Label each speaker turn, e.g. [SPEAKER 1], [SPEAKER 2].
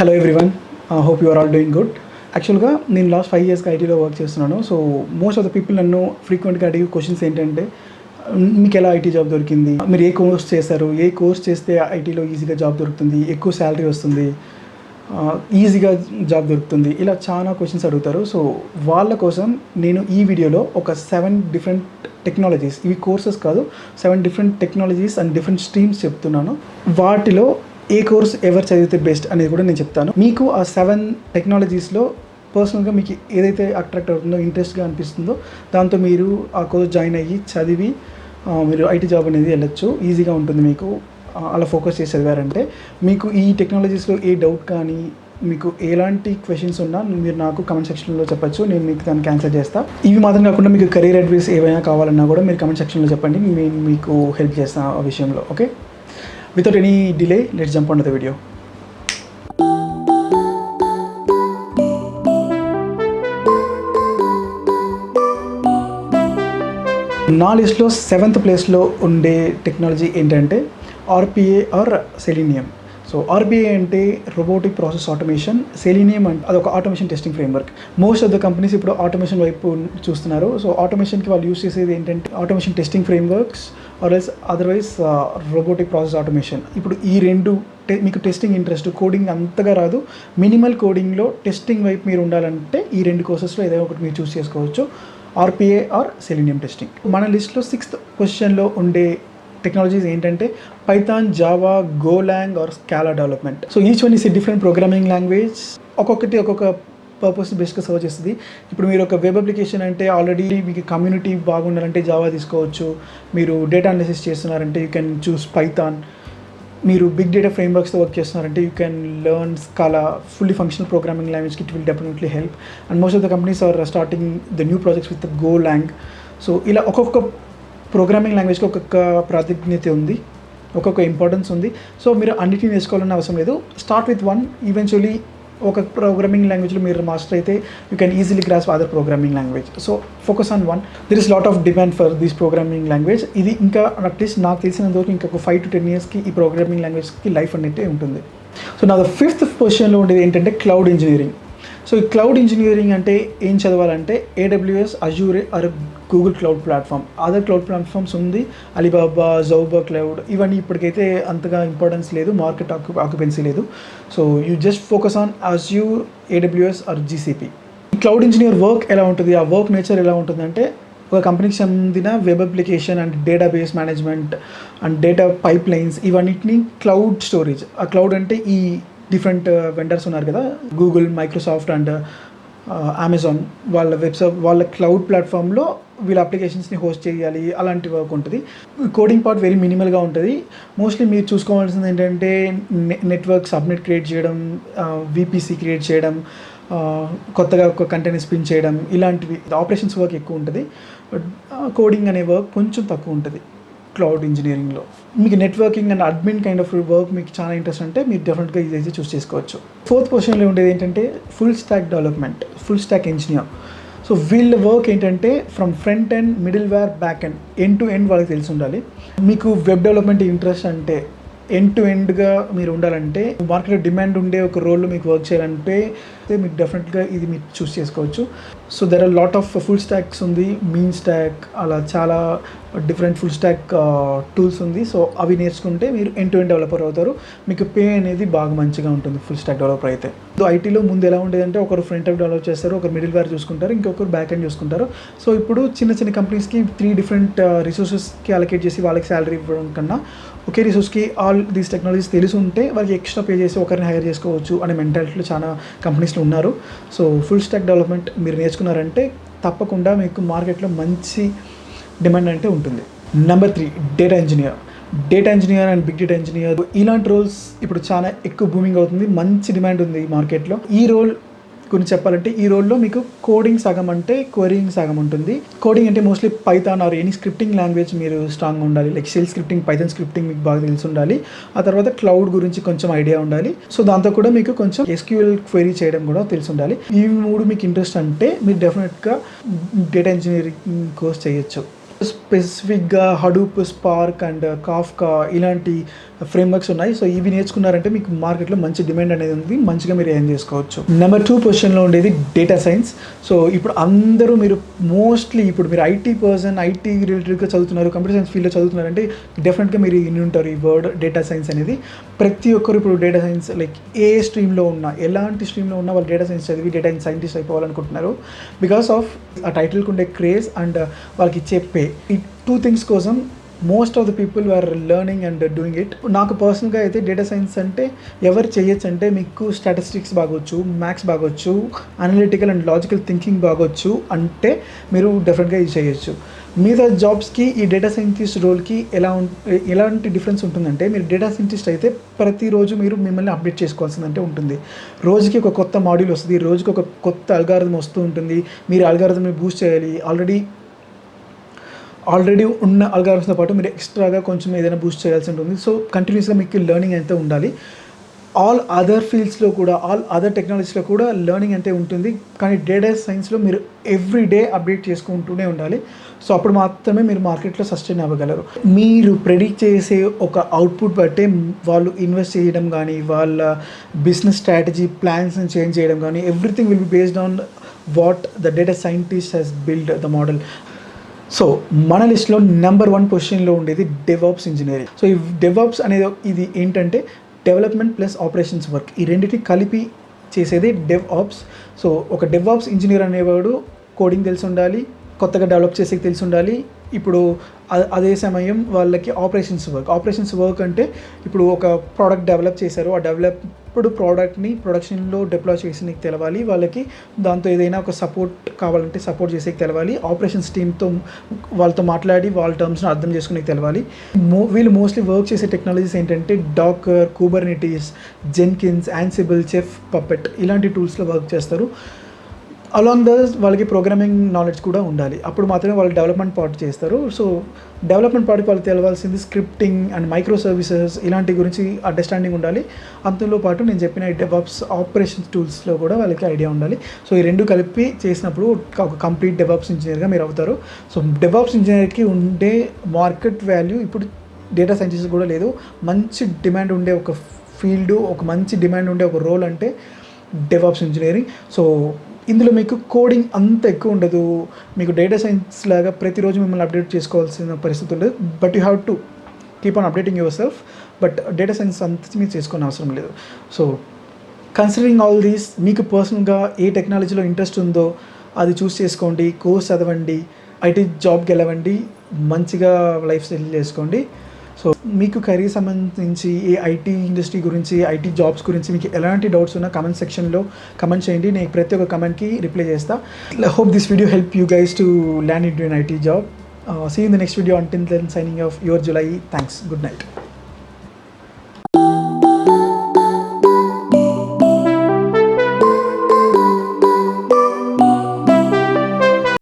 [SPEAKER 1] Hello everyone, hope you are all doing good. యాక్చువల్గా నేను last 5 ఇయర్స్గా ఐటీలో వర్క్ చేస్తున్నాను. So most of the people నన్ను ఫ్రీక్వెంట్గా అడిగే క్వశ్చన్స్ ఏంటంటే, మీకు ఎలా ఐటీ జాబ్ దొరికింది, మీరు ఏ కోర్స్ చేశారు, ఏ కోర్స్ చేస్తే ఐటీలో ఈజీగా జాబ్ దొరుకుతుంది, ఎక్కువ శాలరీ వస్తుంది, ఈజీగా జాబ్ దొరుకుతుంది, ఇలా చాలా క్వశ్చన్స్ అడుగుతారు. సో వాళ్ళ కోసం నేను ఈ వీడియోలో ఒక 7 డిఫరెంట్ టెక్నాలజీస్, ఇవి కోర్సెస్ కాదు, 7 different technologies and different streams చెప్తున్నాను. వాటిలో ఏ కోర్స్ ఎవరు చదివితే బెస్ట్ అనేది కూడా నేను చెప్తాను. మీకు ఆ 7 టెక్నాలజీస్లో పర్సనల్గా మీకు ఏదైతే అట్రాక్ట్ అవుతుందో, ఇంట్రెస్ట్గా అనిపిస్తుందో దాంతో మీరు ఆ కోర్స్ జాయిన్ అయ్యి చదివి మీరు ఐటీ జాబ్ అనేది వెళ్ళొచ్చు. ఈజీగా ఉంటుంది మీకు అలా ఫోకస్ చేసి చదివారంటే. మీకు ఈ టెక్నాలజీస్లో ఏ డౌట్ కానీ, మీకు ఎలాంటి క్వశ్చన్స్ ఉన్నా మీరు నాకు కమెంట్ సెక్షన్లో చెప్పచ్చు, నేను మీకు దానికి ఆన్సర్ చేస్తాను. ఇవి మాత్రం కాకుండా మీకు కెరీర్ అడ్వైస్ ఏవైనా కావాలన్నా కూడా మీరు కమెంట్ సెక్షన్లో చెప్పండి, నేను మీకు హెల్ప్ చేస్తాను ఆ విషయంలో. Okay, without any delay, let's jump onto the video. నా లిస్ట్లో 7th ప్లేస్లో ఉండే టెక్నాలజీ ఏంటంటే RPA or Selenium. So RBI అంటే రోబోటిక్ ప్రాసెస్ ఆటోమేషన్, సెలీనియం అంటే అదొక automation testing framework. Most of the companies ఇప్పుడు ఆటోమేషన్ వైపు చూస్తున్నారు. సో ఆటోమేషన్కి వాళ్ళు యూస్ చేసేది ఏంటంటే automation testing frameworks or else otherwise robotic process automation. ఇప్పుడు ఈ రెండు మీకు టెస్టింగ్ ఇంట్రెస్ట్, కోడింగ్ అంతగా రాదు, మినిమల్ కోడింగ్లో టెస్టింగ్ వైపు మీరు ఉండాలంటే ఈ 2 కోర్సెస్లో ఏదైనా ఒకటి మీరు చూస్ చేసుకోవచ్చు, ఆర్పిఏ ఆర్ సెలీనియం టెస్టింగ్. మన లిస్ట్లో 6th పొజిషన్లో ఉండే టెక్నాలజీస్ ఏంటంటే Python, Java, Golang or Scala development. So each one is a different programming language. ఒక్కొక్కటి ఒక్కొక్క పర్పస్ బెస్ట్గా సర్వ్ చేస్తుంది. ఇప్పుడు మీరు ఒక వెబ్ అప్లికేషన్ అంటే ఆల్రెడీ మీకు కమ్యూనిటీ బాగుండాలంటే జావా తీసుకోవచ్చు. మీరు డేటా అనాలిసిస్ చేస్తున్నారంటే యూ కెన్ చూస్ పైథాన్. మీరు బిగ్ డేటా ఫ్రేమ్వర్క్స్తో వర్క్ చేస్తున్నారంటే you can learn Scala, fully functional programming లాంగ్వేజ్కి it will definitely help. And most of the companies are starting the new projects with Golang. So ఇలా ఒక్కొక్క programming లాంగ్వేజ్కి ఒక్కొక్క ప్రాధాన్యత ఉంది, ఒక్కొక్క ఇంపార్టెన్స్ ఉంది. సో మీరు అన్నిటిని నేర్చుకోవాలన్న అవసరం లేదు. Start with one. ఈవెన్చువలీ ఒక ప్రోగ్రామింగ్ లాంగ్వేజ్లో మీరు మాస్టర్ అయితే you can easily grasp other programming language. So focus on one. There is lot of demand for this programming language. ఇది ఇంకా అట్లీస్ట్ నాకు తెలిసినంతవరకు ఇంకొక 5 to 10 yearsకి ఈ ప్రోగ్రామింగ్ లాంగ్వేజ్కి లైఫ్ అనేది ఉంటుంది. సో నా 5th పొజిషన్లో ఉండేది ఏంటంటే క్లౌడ్ ఇంజనీరింగ్. సో ఈ క్లౌడ్ ఇంజనీరింగ్ అంటే ఏం చదవాలంటే AWS, Azure or Google cloud platform. Other cloud platforms ఉంది, అలీబాబా, జౌబా క్లౌడ్. ఇవన్నీ ఇప్పటికైతే అంతగా ఇంపార్టెన్స్ లేదు, మార్కెట్ ఆక్యుపెన్సీ లేదు. So you just focus on Azure, AWS or GCP. ఈ క్లౌడ్ ఇంజనీర్ వర్క్ ఎలా ఉంటుంది, ఆ వర్క్ నేచర్ ఎలా ఉంటుందంటే ఒక కంపెనీకి చెందిన web application and database management and data pipe lines, ఇవన్నిటిని క్లౌడ్ స్టోరేజ్. ఆ క్లౌడ్ అంటే ఈ డిఫరెంట్ వెండర్స్ ఉన్నారు కదా, గూగుల్, మైక్రోసాఫ్ట్ అండ్ అమెజాన్, వాళ్ళ వెబ్సైట్, వాళ్ళ క్లౌడ్ ప్లాట్ఫామ్లో వీళ్ళ అప్లికేషన్స్ని హోస్ట్ చేయాలి, అలాంటి వర్క్ ఉంటుంది. కోడింగ్ పార్ట్ వెరీ మినిమల్గా ఉంటుంది. మోస్ట్లీ మీరు చూసుకోవాల్సింది ఏంటంటే నెట్వర్క్ సబ్నెట్ క్రియేట్ చేయడం, VPC క్రియేట్ చేయడం, కొత్తగా ఒక కంటెంట్ స్పిన్ చేయడం, ఇలాంటివి ఆపరేషన్స్ వర్క్ ఎక్కువ ఉంటుంది. కోడింగ్ అనే వర్క్ కొంచెం తక్కువ ఉంటుంది క్లౌడ్ ఇంజనీరింగ్లో. మీకు networking and admin kind of work మీకు చాలా ఇంట్రెస్ట్ అంటే మీరు డెఫినెట్గా ఇది చూస్ చేసుకోవచ్చు. 4th పొజిషన్లో ఉండేది ఏంటంటే full stack development, full stack engineer. So వీళ్ళ వర్క్ ఏంటంటే from front end, middleware, back end to end వాళ్ళకి తెలిసి ఉండాలి. మీకు వెబ్ డెవలప్మెంట్ ఇంట్రెస్ట్ అంటే ఎండ్ టు ఎండ్గా మీరు ఉండాలంటే, మార్కెట్లో డిమాండ్ ఉండే ఒక రోల్లో మీకు వర్క్ చేయాలంటే మీకు డెఫినెట్గా ఇది మీరు చూస్ చేసుకోవచ్చు. So there are lot of full stacks ఉంది, మీన్ స్టాక్, అలా చాలా డిఫరెంట్ ఫుల్ స్టాక్ టూల్స్ ఉంది. సో అవి నేర్చుకుంటే మీరు ఎండ్ టు ఎండ్ డెవలపర్ అవుతారు. మీకు పే అనేది బాగా మంచిగా ఉంటుంది ఫుల్ స్టాక్ డెవలపర్ అయితే. సో ఐటీలో ముందు ఎలా ఉండేదంటే ఒకరు ఫ్రంట్ ఎండ్ డెవలప్ చేస్తారు, ఒకరు మిడిల్ వేర్ చూసుకుంటారు, ఇంకొకరు బ్యాక్ ఎండ్ చూసుకుంటారు. సో ఇప్పుడు చిన్న చిన్న కంపెనీస్కి 3 డిఫరెంట్ రిసోర్సెస్కి అలొకేట్ చేసి వాళ్ళకి శాలరీ ఇవ్వడం కన్నా ఒకే రిసోర్స్కి ఆల్ దీస్ టెక్నాలజీస్ తెలిసి ఉంటే వాళ్ళకి ఎక్స్ట్రా పే చేసి ఒకరిని హైర్ చేసుకోవచ్చు అనే మెంటాలిటీలో చాలా కంపెనీస్లో ఉన్నారు. సో ఫుల్ స్టాక్ డెవలప్మెంట్ మీరు నేర్చుకున్నారంటే తప్పకుండా మీకు మార్కెట్లో మంచి డిమాండ్ అంటే ఉంటుంది. Number 3, data engineer. Data engineer and big data engineer, ఇలాంటి రోల్స్ ఇప్పుడు చాలా ఎక్కువ బూమింగ్ అవుతుంది, మంచి డిమాండ్ ఉంది ఈ మార్కెట్లో. ఈ రోల్ గురించి చెప్పాలంటే ఈ రోల్లో మీకు కోడింగ్ సగం అంటే క్వరీయింగ్ సగం ఉంటుంది. కోడింగ్ అంటే mostly Python or any scripting language మీరు స్ట్రాంగ్గా ఉండాలి, like shell scripting, Python scripting మీకు బాగా తెలిసి ఉండాలి. ఆ తర్వాత క్లౌడ్ గురించి కొంచెం ఐడియా ఉండాలి. సో దాంతో కూడా మీకు కొంచెం SQL క్వరీ చేయడం కూడా తెలిసి ఉండాలి. ఈ 3 మీకు ఇంట్రెస్ట్ అంటే మీరు డెఫినెట్గా డేటా ఇంజనీరింగ్ కోర్స్ చేయొచ్చు. స్పెసిఫిక్గా హడూప్, స్పార్క్ అండ్ కాఫ్కా ఇలాంటి ఫ్రేమ్వర్క్స్ ఉన్నాయి. సో ఇవి నేర్చుకున్నారంటే మీకు మార్కెట్లో మంచి డిమాండ్ అనేది ఉంది, మంచిగా మీరు ఏం చేసుకోవచ్చు. నెంబర్ 2 పొజిషన్లో ఉండేది డేటా సైన్స్. సో ఇప్పుడు అందరూ మీరు మోస్ట్లీ ఇప్పుడు మీరు ఐటీ పర్సన్, ఐటీ రిలేటెడ్గా చదువుతున్నారు, కంప్యూటర్ సైన్స్ ఫీల్డ్లో చదువుతున్నారంటే డెఫినెట్గా మీరు విని ఉంటారు ఈ వర్డ్ డేటా సైన్స్ అనేది. ప్రతి ఒక్కరు ఇప్పుడు డేటా సైన్స్ లైక్ ఏ స్ట్రీమ్లో ఉన్నా, ఎలాంటి స్ట్రీమ్లో ఉన్నా వాళ్ళు డేటా సైన్స్ చదివి డేటా సైంటిస్ట్ అయిపోవాలనుకుంటున్నారు. బికాస్ ఆఫ్ ఆ టైటిల్కి ఉండే క్రేజ్ అండ్ వాళ్ళకి ఇచ్చే పే. ఈ 2 థింగ్స్ కోసం most of the people are learning and doing it. నాకు పర్సనల్గా అయితే డేటా సైన్స్ అంటే ఎవరు చేయొచ్చు అంటే మీకు స్టాటిస్టిక్స్ బాగొచ్చు, మ్యాథ్స్ బాగొచ్చు, అనలిటికల్ అండ్ లాజికల్ థింకింగ్ బాగొచ్చు అంటే మీరు డెఫినెట్గా ఇది చేయొచ్చు. మిగతా జాబ్స్కి ఈ డేటా సైంటిస్ట్ రోల్కి ఎలాంటి డిఫరెన్స్ ఉంటుందంటే మీరు డేటా సైంటిస్ట్ అయితే ప్రతిరోజు మీరు మిమ్మల్ని అప్డేట్ చేసుకోవాల్సిందంటే ఉంటుంది. రోజుకి ఒక కొత్త మాడ్యూల్ వస్తుంది, రోజుకి ఒక కొత్త అల్గారిథం వస్తూ ఉంటుంది. మీరు అల్గారిథంని బూస్ట్ చేయాలి. ఆల్రెడీ ఉన్న అల్గారిథంతో పాటు మీరు ఎక్స్ట్రాగా కొంచెం ఏదైనా బూస్ట్ చేయాల్సి ఉంటుంది. సో కంటిన్యూస్గా మీకు లెర్నింగ్ అయితే ఉండాలి. ఆల్ అదర్ ఫీల్డ్స్లో కూడా, ఆల్ అదర్ టెక్నాలజీస్లో కూడా లెర్నింగ్ అంటే ఉంటుంది. కానీ డేటా సైన్స్లో మీరు ఎవ్రీ డే అప్డేట్ చేసుకుంటూనే ఉండాలి. సో అప్పుడు మాత్రమే మీరు మార్కెట్లో సస్టైన్ అవ్వగలరు. మీరు ప్రెడిక్ట్ చేసే ఒక అవుట్పుట్ బట్టే వాళ్ళు ఇన్వెస్ట్ చేయడం కానీ, వాళ్ళ బిజినెస్ స్ట్రాటజీ ప్లాన్స్ని చేంజ్ చేయడం కానీ, everything will be based on what the data scientist he's build the model. So మన లిస్ట్లో నెంబర్ 1 పొజిషన్లో ఉండేది డెవాప్స్ ఇంజనీరింగ్. సో ఈ డెవాప్స్ అనేది ఇది ఏంటంటే డెవలప్మెంట్ ప్లస్ ఆపరేషన్స్ వర్క్, ఈ రెండింటిని కలిపి చేసేది డెవాప్స్. సో ఒక డెవాప్స్ ఇంజనీర్ అనేవాడు కోడింగ్ తెలిసి ఉండాలి, కొత్తగా డెవలప్ చేసేకి తెలిసి ఉండాలి. ఇప్పుడు అదే సమయం వాళ్ళకి ఆపరేషన్స్ వర్క్ అంటే ఇప్పుడు ఒక ప్రోడక్ట్ డెవలప్ చేశారు, ఆ డెవలప్డ్ ప్రోడక్ట్ని ప్రొడక్షన్లో డిప్లాయ్ చేసి నీకు తెలవాలి. వాళ్ళకి దాంతో ఏదైనా ఒక సపోర్ట్ కావాలంటే సపోర్ట్ చేసేకి తెలవాలి. ఆపరేషన్స్ టీమ్తో వాళ్ళతో మాట్లాడి వాళ్ళ టర్మ్స్ని అర్థం చేసుకుని తెలవాలి. వీళ్ళు మోస్ట్లీ వర్క్ చేసే టెక్నాలజీస్ ఏంటంటే Docker, Kubernetes, Jenkins, Ansible, Chef, Puppet ఇలాంటి టూల్స్లో వర్క్ చేస్తారు. అలాంగ్ దస్ వాళ్ళకి ప్రోగ్రామింగ్ నాలెడ్జ్ కూడా ఉండాలి. అప్పుడు మాత్రమే వాళ్ళు డెవలప్మెంట్ పార్ట్ చేస్తారు. సో డెవలప్మెంట్ పార్ట్కి వాళ్ళు తెలవాల్సింది స్క్రిప్టింగ్ అండ్ మైక్రో సర్వీసెస్ ఇలాంటి గురించి అండర్స్టాండింగ్ ఉండాలి. అందులో పాటు నేను చెప్పిన ఈ డెవాప్స్ ఆపరేషన్స్ టూల్స్లో కూడా వాళ్ళకి ఐడియా ఉండాలి. సో ఈ రెండు కలిపి చేసినప్పుడు ఒక కంప్లీట్ డెవాప్స్ ఇంజనీర్గా మీరు అవుతారు. సో డెవాప్స్ ఇంజనీర్కి ఉండే మార్కెట్ వాల్యూ ఇప్పుడు డేటా సైంటిస్ట్ కూడా లేదు. మంచి డిమాండ్ ఉండే ఒక ఫీల్డ్, ఒక మంచి డిమాండ్ ఉండే ఒక రోల్ అంటే డెవాప్స్ ఇంజనీరింగ్. సో ఇందులో మీకు కోడింగ్ అంత ఎక్కువ ఉండదు. మీకు డేటా సైన్స్ లాగా ప్రతిరోజు మిమ్మల్ని అప్డేట్ చేసుకోవాల్సిన పరిస్థితి ఉండదు. But you have to keep on updating your self. But data science అంత మీరు చేసుకునే అవసరం లేదు. సో కన్సిడరింగ్ ఆల్ దీస్, మీకు పర్సనల్గా ఏ టెక్నాలజీలో ఇంట్రెస్ట్ ఉందో అది చూస్ చేసుకోండి, కోర్స్ చదవండి, ఐటీ జాబ్కి వెళ్ళవండి, మంచిగా లైఫ్ సెటిల్ చేసుకోండి. సో మీకు కెరీర్ సంబంధించి ఈ ఐటీ ఇండస్ట్రీ గురించి, ఐటీ జాబ్స్ గురించి మీకు ఎలాంటి డౌట్స్ ఉన్నా కమెంట్ సెక్షన్లో కమెంట్ చేయండి. నేను ప్రతి ఒక్క కమెంట్కి రిప్లై చేస్తా. Hope this video help you guys to land into an IT job. See in the next video. Until then, signing off, your జులై. థ్యాంక్స్. Good night.